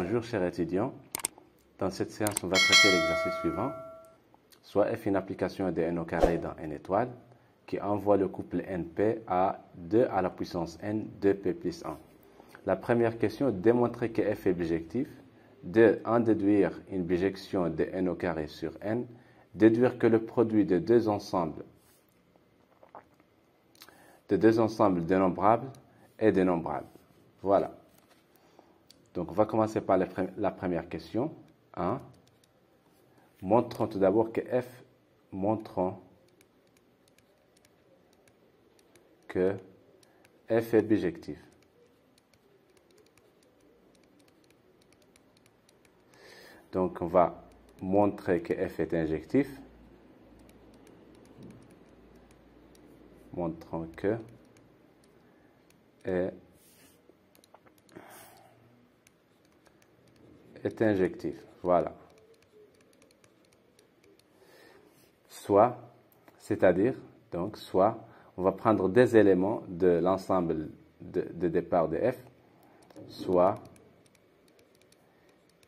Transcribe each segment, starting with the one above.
Bonjour chers étudiants, dans cette séance on va traiter l'exercice suivant, soit f une application de n au carré dans n étoile qui envoie le couple np à 2 à la puissance n 2p plus 1. La première question, démontrer que f est bijectif. 2. En déduire une bijection de n au carré sur n. Déduire que le produit de deux ensembles dénombrables est dénombrable. Voilà. Donc, on va commencer par la première question. 1. Montrons tout d'abord que f, est bijectif. Donc, on va montrer que f est injectif. Montrons que est injectif. Voilà. Soit, c'est-à-dire, donc, soit, on va prendre des éléments de l'ensemble de départ de f, soit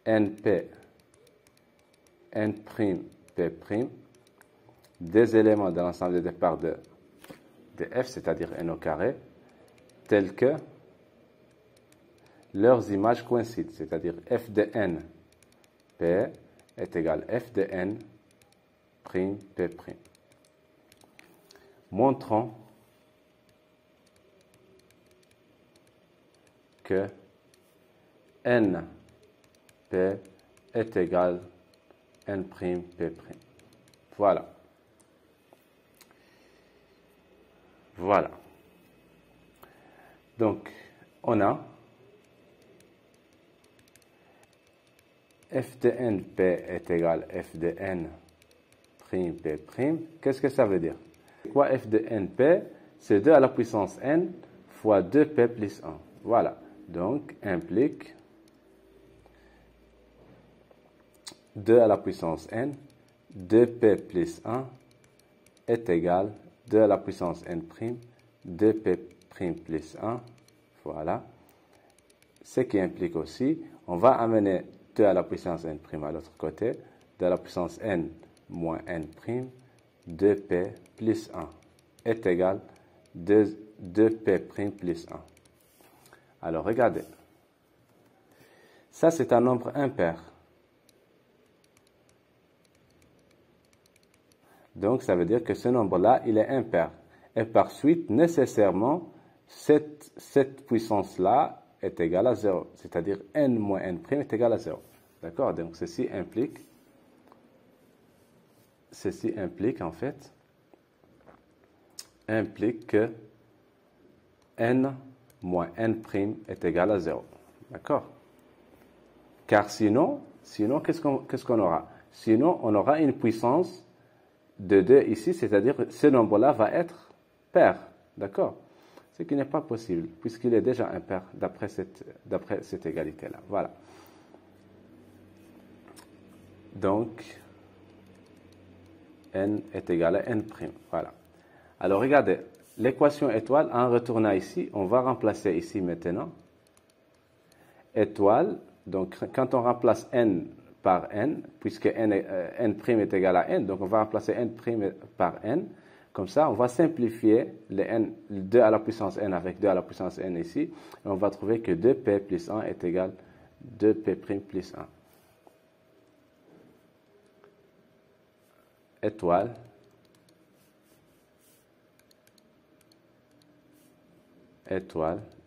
np, n', p', des éléments de l'ensemble de départ de f, c'est-à-dire n au carré, tels que leurs images coïncident, c'est-à-dire f de n p est égal à f de n prime p'. Montrons que n p est égal à n prime p'. Voilà. Voilà. Donc, on a f de np est égal à f de n prime p'. Qu'est-ce que ça veut dire? Quoi f de np? C'est 2 à la puissance n fois 2p plus 1. Voilà. Donc, implique 2 à la puissance n, 2p plus 1 est égal à 2 à la puissance n', 2p' plus 1. Voilà. Ce qui implique aussi, on va amener 2 à la puissance n' à l'autre côté, 2 à la puissance n moins n', 2p plus 1 est égal à 2p' plus 1. Alors, regardez. Ça, c'est un nombre impair. Donc, ça veut dire que ce nombre-là, il est impair. Et par suite, nécessairement, cette puissance-là est égale à 0. C'est-à-dire n moins n' est égal à 0. D'accord? Donc, ceci implique en fait, que n moins n' est égal à 0. D'accord? Car sinon qu'est-ce qu'on aura? Sinon, on aura une puissance de 2 ici, c'est-à-dire que ce nombre-là va être pair. D'accord? Ce qui n'est pas possible, puisqu'il est déjà impair d'après cette égalité-là. Voilà. Donc, n est égal à n'. Voilà. Alors, regardez, l'équation étoile, en retournant ici, on va remplacer ici maintenant étoile. Donc, quand on remplace n par n, puisque n' est égal à n, donc on va remplacer n' par n. Comme ça, on va simplifier le 2 à la puissance n avec 2 à la puissance n ici, et on va trouver que 2p plus 1 est égal à 2p' plus 1. Étoile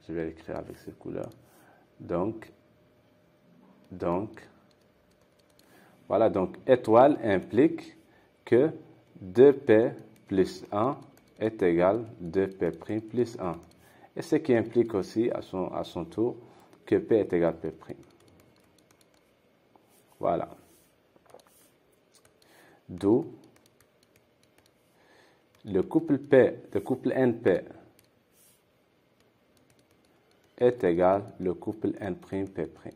je vais l'écrire avec cette couleur. Donc, voilà, donc étoile implique que 2p plus 1 est égal à 2p' plus 1. Et ce qui implique aussi à son tour que p est égal à p'. Voilà. D'où le couple np est égal au couple n'P'.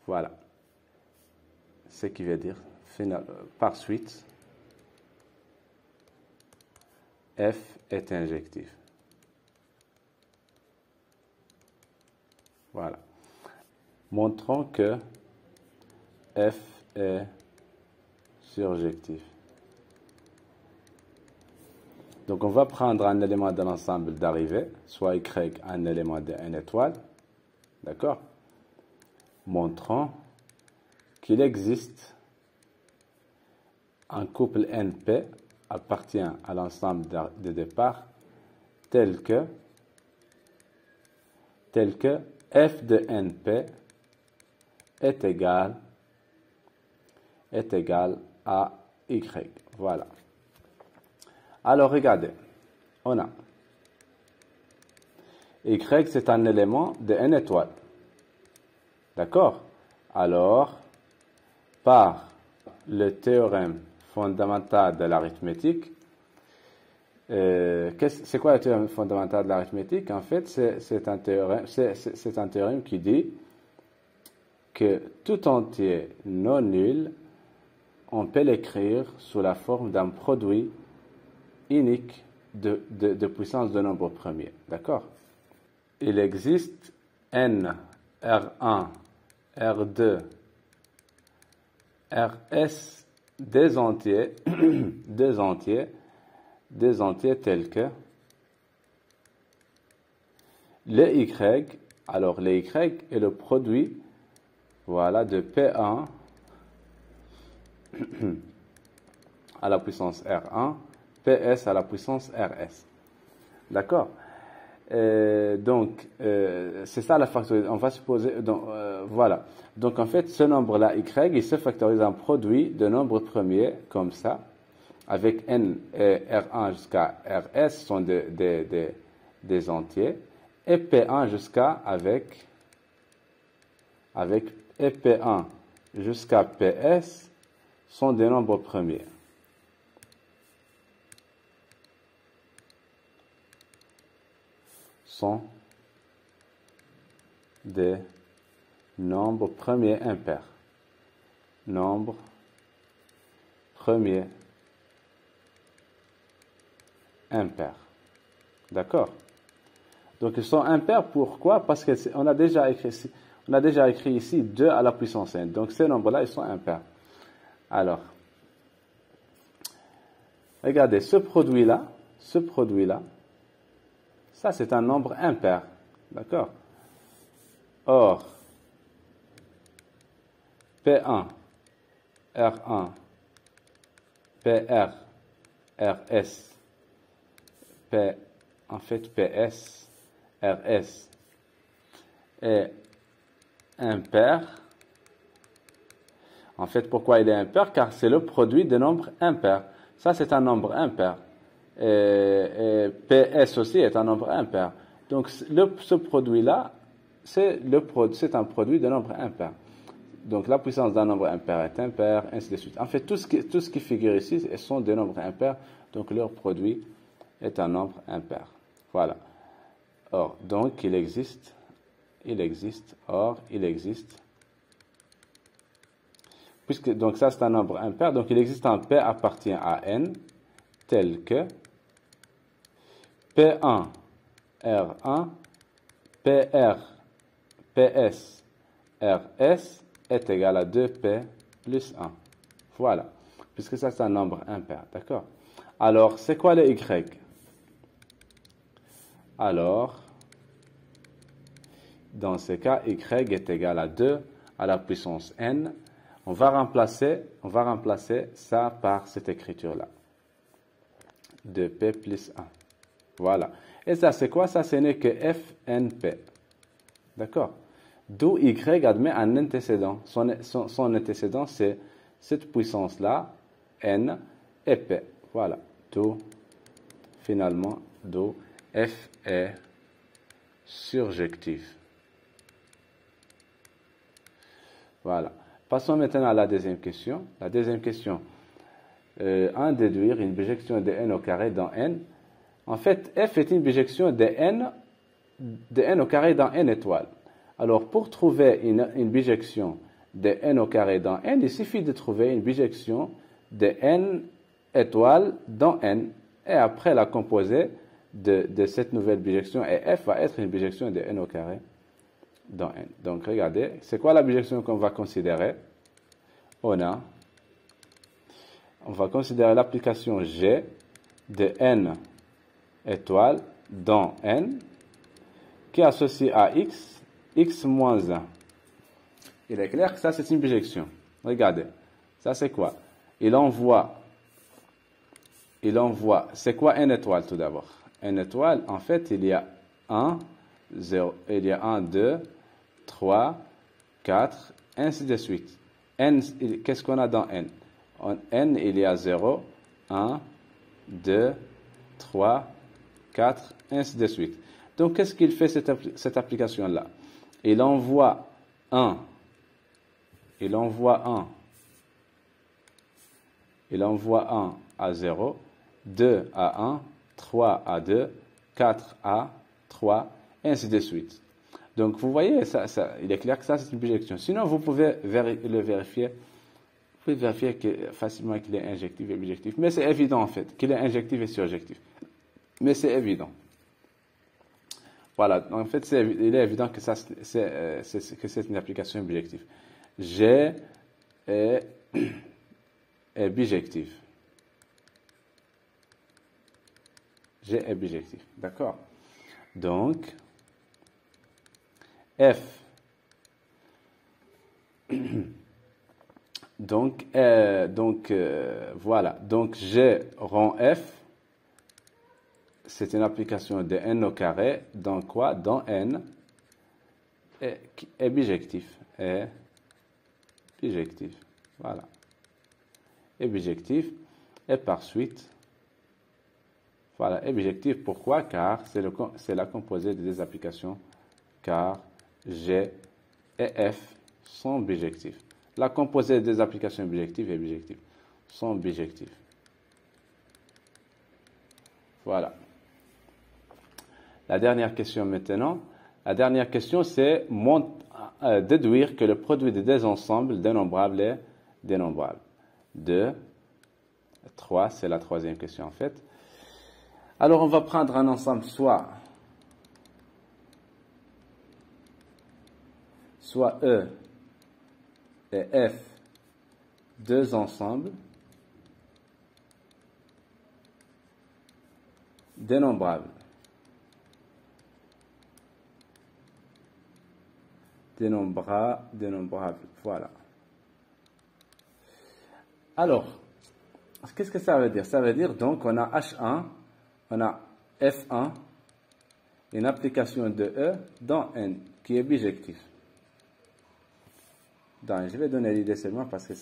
Voilà. Ce qui veut dire, par suite, F est injectif. Voilà. Montrons que f est surjectif. Donc, on va prendre un élément de l'ensemble d'arrivée, soit y un élément de n étoile. D'accord? Montrons qu'il existe un couple NP appartient à l'ensemble de départ tel que f de NP est égal à Y. Voilà. Alors, regardez. On a Y, c'est un élément de n étoile. D'accord? Alors, par le théorème fondamental de l'arithmétique, c'est quoi le théorème fondamental de l'arithmétique? En fait, c'est un théorème qui dit que tout entier non nul, on peut l'écrire sous la forme d'un produit unique de puissance de nombre premier. D'accord? Il existe n, R1, R2, RS des entiers, des entiers tels que les Y. Alors, les Y est le produit, voilà, de P1 à la puissance R1, PS à la puissance RS. D'accord? Donc, c'est ça la factorisation. On va supposer, voilà. Donc, en fait, ce nombre-là, Y, il se factorise en produit de nombres premiers, comme ça, avec N et R1 jusqu'à RS sont des entiers, et P1 jusqu'à et P1 jusqu'à PS sont des nombres premiers. Sont des nombres premiers impairs. Nombres premiers impairs. D'accord? Donc, ils sont impairs, pourquoi? Parce qu'on a déjà écrit ici 2 à la puissance n. Donc, ces nombres-là, ils sont impairs. Alors, regardez, ce produit-là, ça, c'est un nombre impair. D'accord? Or, P1, R1, PR, RS, en fait, PS, RS est impair. En fait, pourquoi il est impair? Car c'est le produit de nombres impairs. Ça, c'est un nombre impair. Et PS aussi est un nombre impair. Donc, ce produit-là, c'est un produit de nombre impair. Donc, la puissance d'un nombre impair est impair, ainsi de suite. En fait, tout ce qui figure ici sont des nombres impairs. Donc, leur produit est un nombre impair. Voilà. Or, donc, il existe. Donc, ça, c'est un nombre impair. Donc, il existe un P appartient à N, tel que P1, R1, PR, PS, RS est égal à 2P plus 1. Voilà. Puisque ça, c'est un nombre impair. D'accord? Alors, c'est quoi le Y? Alors, dans ce cas, Y est égal à 2 à la puissance N. On va remplacer ça par cette écriture-là. 2P plus 1. Voilà. Et ça, c'est quoi? Ça, ce n'est que FNP. D'accord? D'où Y admet un antécédent. Son antécédent, c'est cette puissance-là, N et P. Voilà. D'où F est surjectif. Voilà. Passons maintenant à la deuxième question. La deuxième question, en déduire une bijection de n au carré dans n. En fait, f est une bijection de n au carré dans n étoiles. Alors, pour trouver une bijection de n au carré dans n, il suffit de trouver une bijection de n étoiles dans n. Et après, la composée de cette nouvelle bijection, et f va être une bijection de n au carré dans n. Donc, regardez, c'est quoi la bijection qu'on va considérer? On va considérer l'application G de n étoiles dans n qui est associée à x moins 1. Il est clair que ça, c'est une bijection. Regardez, ça c'est quoi? Il envoie, c'est quoi n étoile tout d'abord? N étoile, en fait, il y a 1, 0, il y a 1, 2, 3, 4, ainsi de suite. N, qu'est-ce qu'on a dans n? En n, il y a 0, 1, 2, 3, 4, ainsi de suite. Donc, qu'est-ce qu'il fait cette application-là? Il envoie 1. Il envoie 1 à 0, 2 à 1, 3 à 2, 4 à 3, ainsi de suite. Donc, vous voyez, il est clair que ça, c'est une bijection. Sinon, vous pouvez le vérifier. Vous pouvez vérifier facilement qu'il est injectif et bijectif. Mais c'est évident, en fait, qu'il est injectif et surjectif. Mais c'est évident. Voilà. En fait, il est évident que c'est une application bijective. G est bijectif. G est bijectif. D'accord? Donc, F. Voilà. Donc, G rond F. C'est une application de n au carré. Dans quoi? Dans n. Est bijectif. Est bijectif. Voilà. Est bijectif. Et par suite. Voilà. Est bijectif. Pourquoi? Car c'est la composée des applications. Car G et F sont bijectifs. La composée des applications bijectives et bijectives sont bijectives. Voilà. La dernière question maintenant. La dernière question, c'est déduire que le produit des deux ensembles dénombrables est dénombrable. 2, 3, c'est la troisième question en fait. Alors, on va prendre un ensemble soit E et F, deux ensembles dénombrables. Dénombrable, voilà. Alors, qu'est-ce que ça veut dire? Ça veut dire donc on a H1, on a F1, une application de E dans N qui est bijectif. Je vais donner l'idée seulement parce que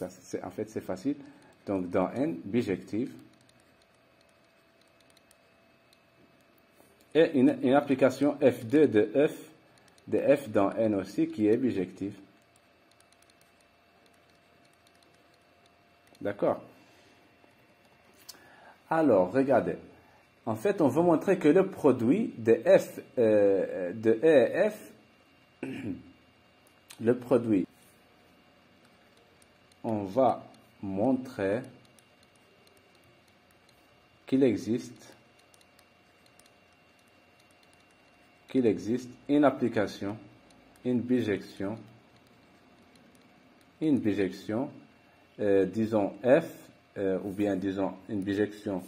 en fait c'est facile. Donc dans N, bijectif. Et une application F2 de F dans N aussi qui est bijectif. D'accord? Alors, regardez. En fait, on veut montrer que le produit de F, de E et F, le produit, on va montrer qu'il existe une application, une bijection, disons F, ou bien disons une bijection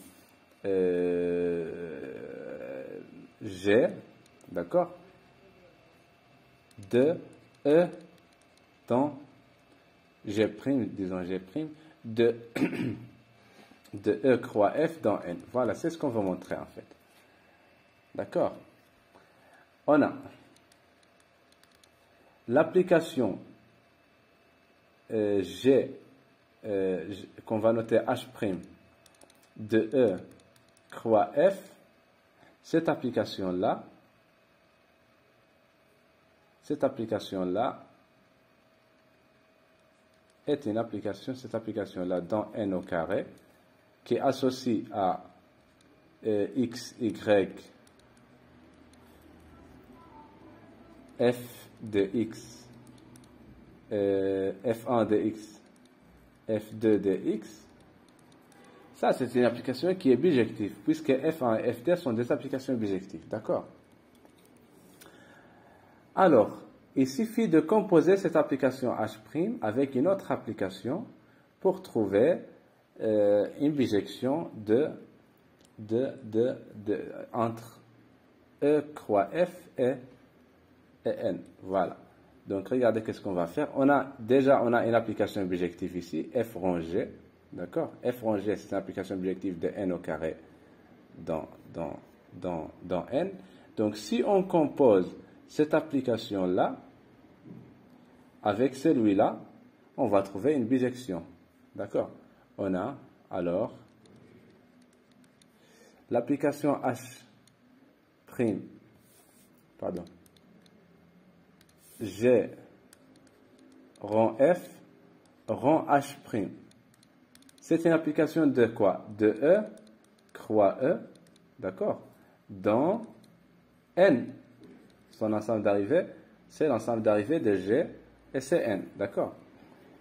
G, d'accord, de E dans G', disons G', de E croix F dans N. Voilà, c'est ce qu'on veut montrer en fait. D'accord? On a l'application G, qu'on va noter H' de E croix F. Cette application-là est une application, cette application-là dans N au carré, qui est associée à X, Y, F de X, F1 de X, F2 de X. Ça, c'est une application qui est bijective, puisque F1 et F2 sont des applications bijectives. D'accord? Alors, il suffit de composer cette application H' avec une autre application pour trouver une bijection entre E croix F et N. Voilà. Donc, regardez qu'est-ce qu'on va faire. On a une application bijective ici, F rond G. D'accord? F rond G, c'est une application bijective de N au carré dans N. Donc, si on compose cette application-là avec celui-là, on va trouver une bijection. D'accord? On a alors l'application H', pardon, G rond F rond H'. C'est une application de quoi? De E, croix E, d'accord? Dans N. Son ensemble d'arrivées, c'est l'ensemble d'arrivées de G et c'est N, d'accord?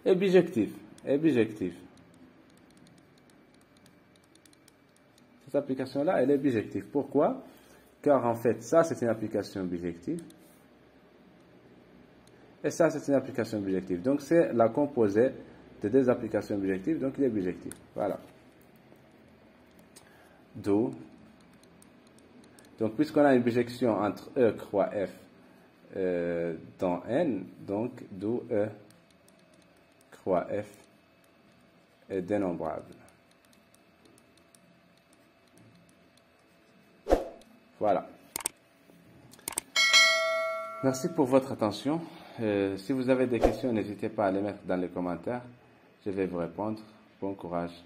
Et bijectif. Cette application-là, elle est bijective. Pourquoi? Car en fait, ça, c'est une application bijective. Et ça, c'est une application bijective. Donc, c'est la composée de deux applications bijectives. Donc, il est bijectif. Voilà. D'où. Donc, puisqu'on a une bijection entre E croix F dans N, donc, d'où E croix F est dénombrable. Voilà. Merci pour votre attention. Si vous avez des questions, n'hésitez pas à les mettre dans les commentaires. Je vais vous répondre. Bon courage.